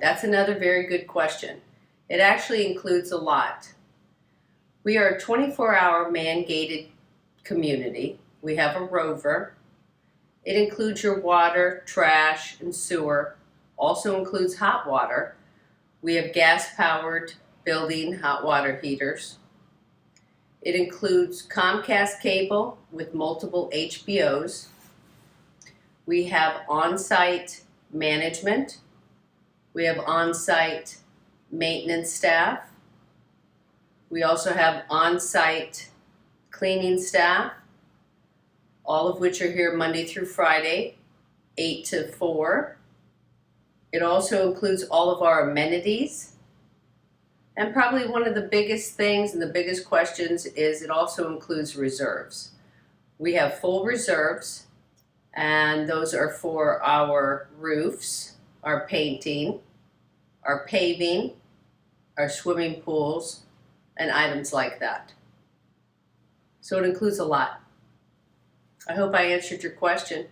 That's another very good question. It actually includes a lot. We are a 24-hour man-gated community. We have a Rover. It includes your water, trash, and sewer. Also includes hot water. We have gas-powered building hot water heaters. It includes Comcast cable with multiple HBOS. We have on-site management. We have on-site maintenance staff. We also have on-site cleaning staff, all of which are here Monday through Friday, 8 to 4. It also includes all of our amenities. And probably one of the biggest things and the biggest questions is it also includes reserves. We have full reserves, and those are for our roofs, our painting, our paving, our swimming pools, and items like that. So it includes a lot. I hope I answered your question.